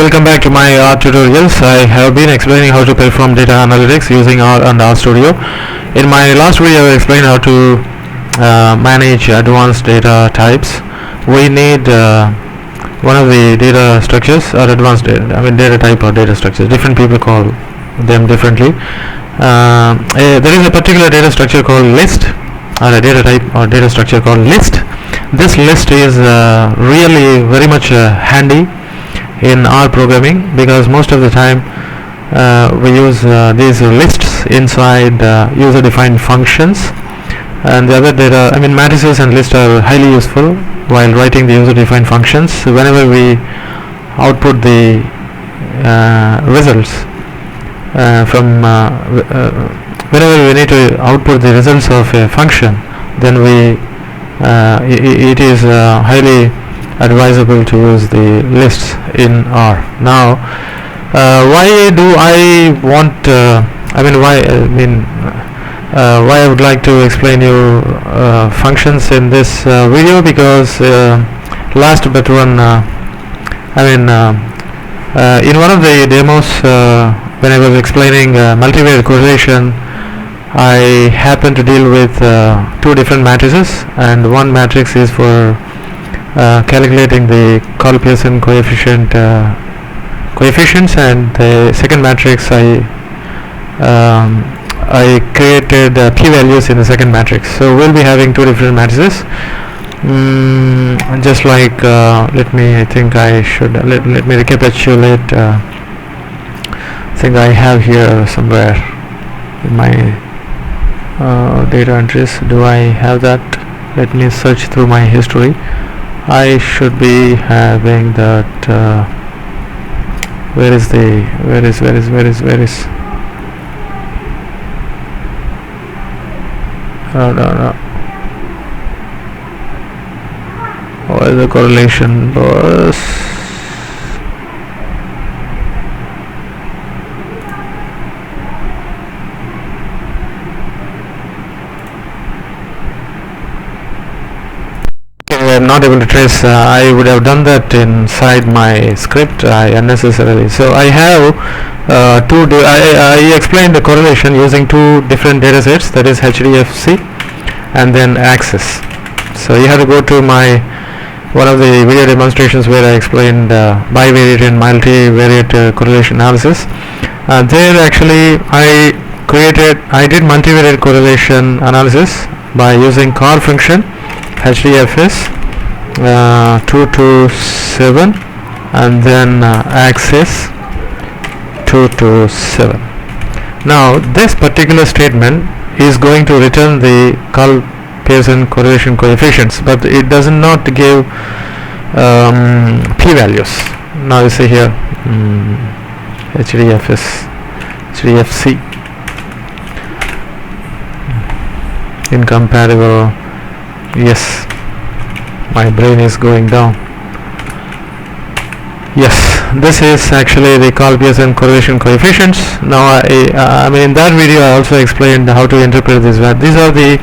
welcome back to my R tutorials. I have been explaining how to perform data analytics using R and RStudio. In my last video I explained how to manage advanced data types. We need one of the data structures or advanced data type or data structures. Different people call them differently. There is a particular data structure called list, or a data type or data structure called list. This list is really very much handy in R programming, because most of the time we use these lists inside user-defined functions, and the other data, matrices and lists are highly useful while writing the user-defined functions. Whenever we output the results whenever we need to output the results of a function, then it is highly advisable to use the lists in R. Now, why do I want? Why I would like to explain you functions in this video, because last but one, in one of the demos, when I was explaining multivariate correlation, I happened to deal with two different matrices, and one matrix is for calculating the Pearson coefficients, and the second matrix I created p-values in the second matrix. So we'll be having two different matrices. Just like let me recapitulate. I think I have here somewhere in my data entries. Do I have that? Let me search through my history. I should be having that. Where is no. What is the correlation bus? I'm not able to trace. I would have done that inside my script unnecessarily. So I have I explained the correlation using two different data sets, that is HDFC and then Axis. So you have to go to one of the video demonstrations where I explained bivariate and multivariate correlation analysis. There actually I did multivariate correlation analysis by using car function HDFS 227 and then Axis 227. Now this particular statement is going to return the Pearson correlation coefficients, but it does not give p-values. Now you see here HDFC incompatible. Yes, my brain is going down. Yes, this is actually the Pearson correlation coefficients. Now in that video I also explained how to interpret these values. These are the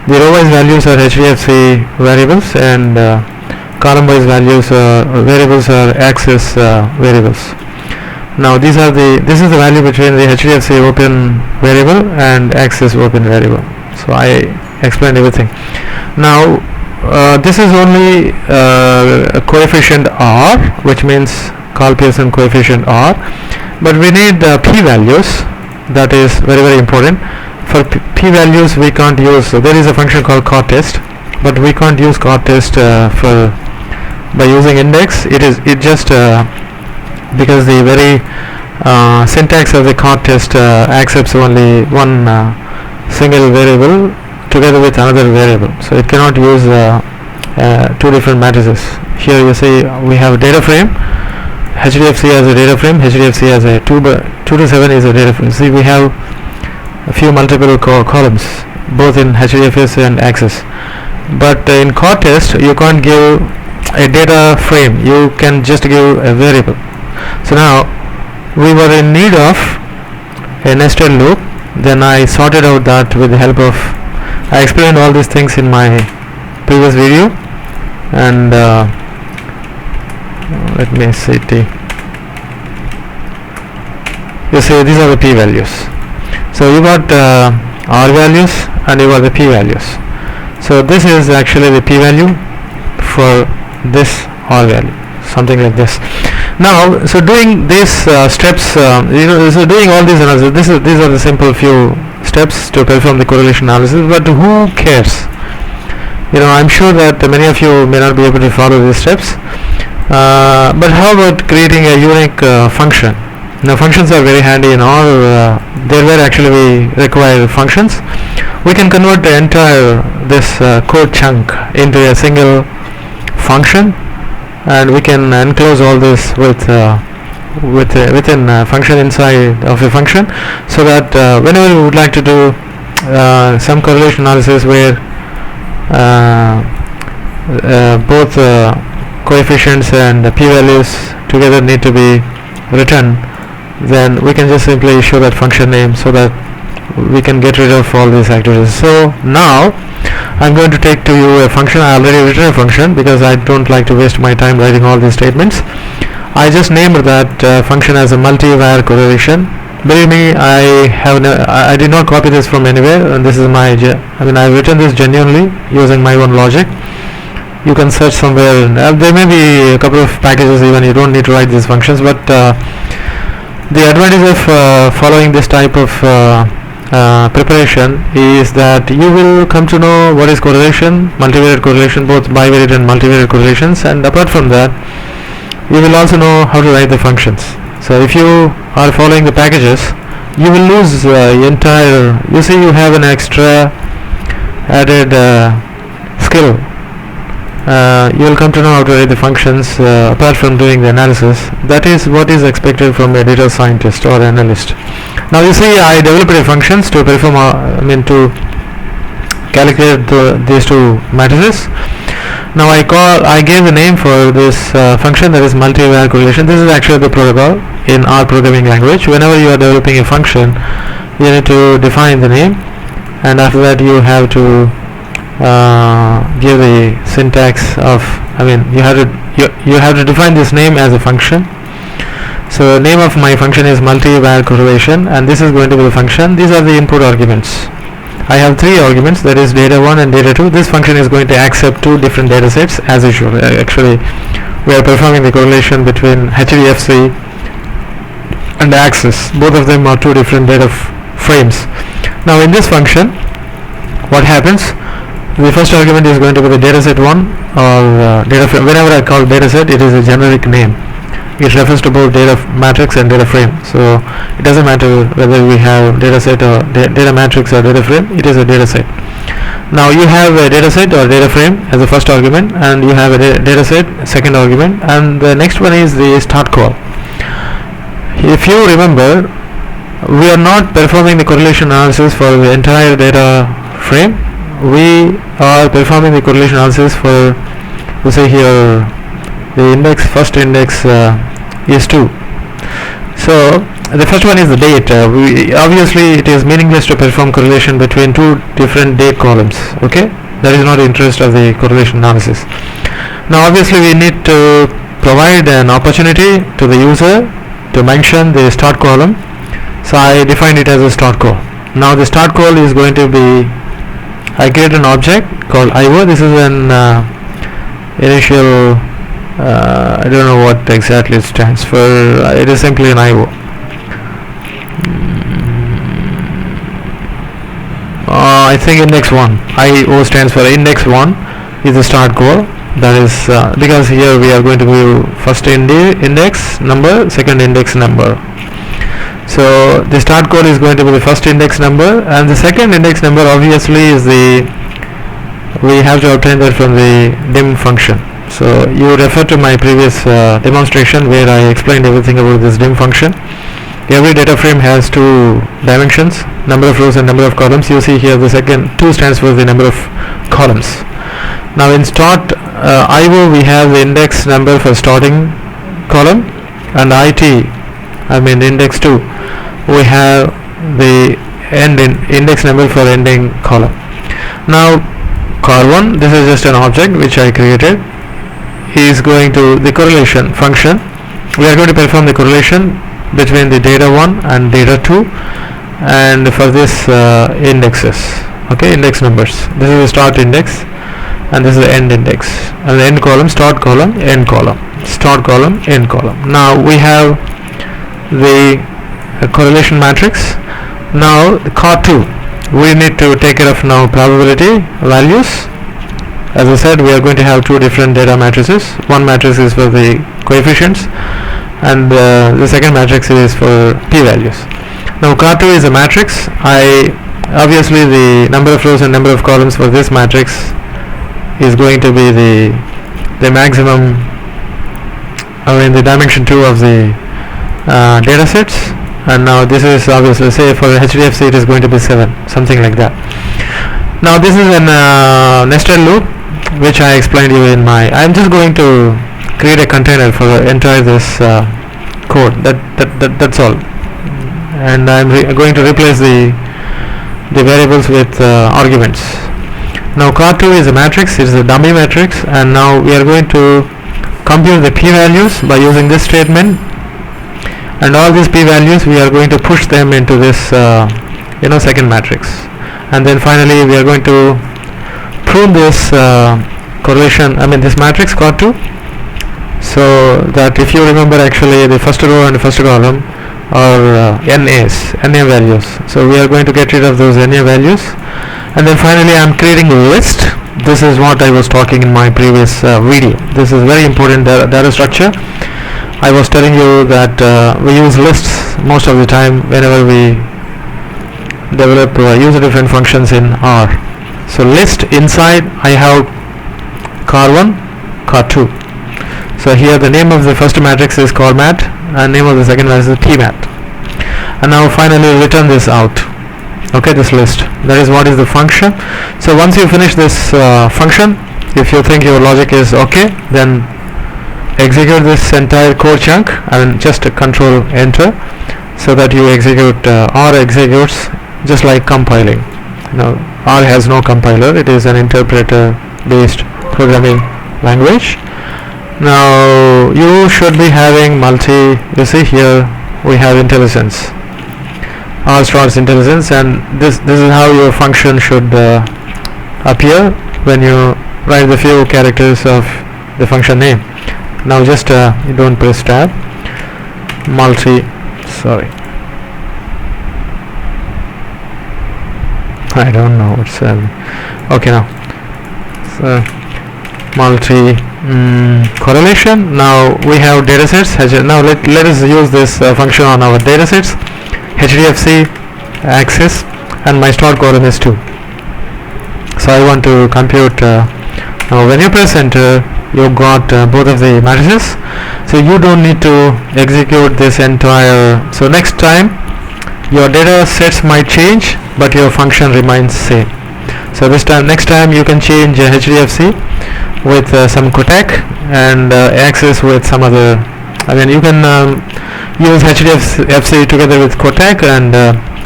row-wise values are HDFC variables, and column-wise variables are Axis variables. Now this is the value between the HDFC open variable and Axis open variable. So I explained everything. Now this is only a coefficient R, which means Pearson coefficient R, but we need p-values. That is very, very important. For p-values we can't use, so there is a function called cotest, but we can't use cotest by using index. It just because the very syntax of the cotest accepts only one single variable together with another variable, so it cannot use two different matrices. Here you see we have a data frame, HDFC as a data frame, HDFC as a 227 is a data frame. See, we have a few multiple columns both in HDFS and Axis, but in cotest you can't give a data frame, you can just give a variable. So now we were in need of a nested loop. Then I sorted out that with the help of, I explained all these things in my previous video, and let me see you see these are the p values. So you got r values and you got the p values. So this is actually the p value for this r value, something like this. Now, so doing these steps, so doing all these analysis, these are the simple few steps to perform the correlation analysis. But who cares? I'm sure that many of you may not be able to follow these steps. But how about creating a unique function? Now, functions are very handy in all. There were actually we require functions. We can convert the entire this code chunk into a single function, and we can enclose all this within a function inside of a function, so that whenever we would like to do some correlation analysis where both coefficients and p-values together need to be written, then we can just simply show that function name so that we can get rid of all these activities. So now I'm going to take to you a function. I already written a function because I don't like to waste my time writing all these statements. I just named that function as a multivariate correlation. Believe me, I did not copy this from anywhere, and this is my I've written this genuinely using my own logic. You can search somewhere, and there may be a couple of packages even, you don't need to write these functions. But the advantage of following this type of preparation is that you will come to know what is correlation, multivariate correlation, both bivariate and multivariate correlations, and apart from that you will also know how to write the functions. So if you are following the packages, you will lose entire, you see, you have an extra added skill. You will come to know how to write the functions apart from doing the analysis. That is what is expected from a data scientist or analyst. Now you see, I developed a functions to perform to calculate these two matrices. Now I gave a name for this function, that is multivariate correlation. This is actually the protocol in R programming language. Whenever you are developing a function, you need to define the name, and after that you have to give the syntax of, you have to define this name as a function. So name of my function is multivariate correlation, and this is going to be the function. These are the input arguments. I have three arguments, that is data 1 and data 2. This function is going to accept two different data sets as usual. Actually, we are performing the correlation between HDFC and Axis. Both of them are two different data frames. Now in this function, what happens? The first argument is going to be the dataset 1 or data frame. Whenever I call dataset, it is a generic name. It refers to both data matrix and data frame. So it doesn't matter whether we have dataset or data matrix or data frame. It is a dataset. Now you have a dataset or data frame as the first argument, and you have a dataset second argument, and the next one is the start call. If you remember, we are not performing the correlation analysis for the entire data frame. We are performing the correlation analysis for, we say here, the first index is 2. So the first one is the date. Obviously it is meaningless to perform correlation between two different date columns. Okay, that is not the interest of the correlation analysis. Now obviously we need to provide an opportunity to the user to mention the start column. So I defined it as a start call. Now the start call is going to be, I create an object called IO. This is an initial, I don't know what exactly it stands for. It is simply an IO. I think index 1. IO stands for index 1 is the start call. That is because here we are going to do first index number, second index number. So the start code is going to be the first index number, and the second index number obviously is we have to obtain that from the dim function. So you refer to my previous demonstration where I explained everything about this dim function. Every data frame has two dimensions, number of rows and number of columns. You see here the second 2 stands for the number of columns. Now in start IO we have the index number for starting column, and index 2 we have the index number for ending column. Now call1, this is just an object which I created, is going to the correlation function. We are going to perform the correlation between the data 1 and data 2, and for this indexes, okay, index numbers. This is the start index and this is the end index, and the end column, start column, end column, start column, end column. Now we have the correlation matrix. Now the COR2, we need to take care of now probability values. As I said, we are going to have two different data matrices. One matrix is for the coefficients and the second matrix is for p-values. Now COR2 is a matrix. Obviously the number of rows and number of columns for this matrix is going to be the maximum, the dimension 2 of the data sets. And now this is obviously, say for HDFC it is going to be 7, something like that. Now this is a nested loop which I explained you in I'm just going to create a container for the entire this code. That's all. And I'm going to replace the variables with arguments. Now COR2 is a matrix, it is a dummy matrix, and now we are going to compute the p-values by using this statement. And all these p-values we are going to push them into this second matrix, and then finally we are going to prune this correlation, this matrix COR2, so that if you remember, actually the first row and the first column are NA values, so we are going to get rid of those NA values. And then finally I am creating a list. This is what I was talking in my previous video. This is very important data structure. I was telling you that we use lists most of the time whenever we develop user different functions in R. So list inside I have COR1, COR2. So here the name of the first matrix is CORMAT and name of the second matrix is PMAT. And now finally return this out. Okay, this list. That is what is the function. So once you finish this function, if you think your logic is okay, then execute this entire code chunk and just control enter, so that you execute R executes just like compiling. Now R has no compiler, it is an interpreter based programming language. Now you should be having you see here we have intelligence, R starts intelligence, and this is how your function should appear when you write the few characters of the function name. Now just you don't press tab, I don't know what's okay. Now so multi correlation. Now we have datasets. Now let us use this function on our datasets. HDFC axis and my start column is 2. So I want to compute. Now when you press enter, you got both of the matrices, so you don't need to execute this entire. So next time your data sets might change but your function remains same. So next time you can change HDFC with some Kotak and axis with some other. You can use HDFC together with Kotak and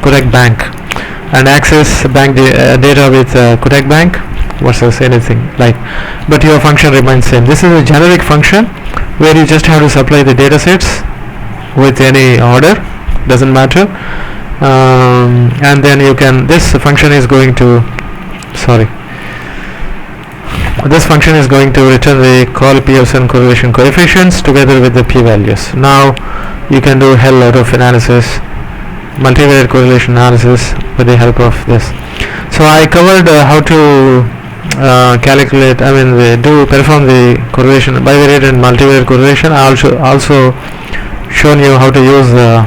Kotak Bank, and access bank data with Kotak Bank versus anything like, but your function remains same. This is a generic function where you just have to supply the data sets with any order, doesn't matter, and then you can, this function is going to return the call Pearson correlation coefficients together with the p-values. Now you can do a hell lot of analysis, multivariate correlation analysis with the help of this. So I covered how to calculate, perform the correlation, bivariate and multivariate correlation. I also shown you how to use a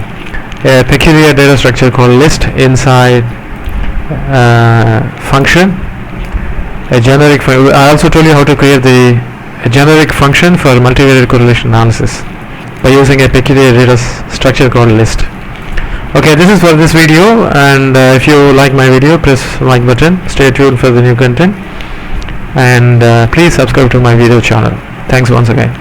peculiar data structure called list inside function. A generic. I also told you how to create a generic function for multivariate correlation analysis by using a peculiar data structure called list. Okay, this is for this video, and if you like my video, press like button. Stay tuned for the new content, and please subscribe to my video channel. Thanks once again.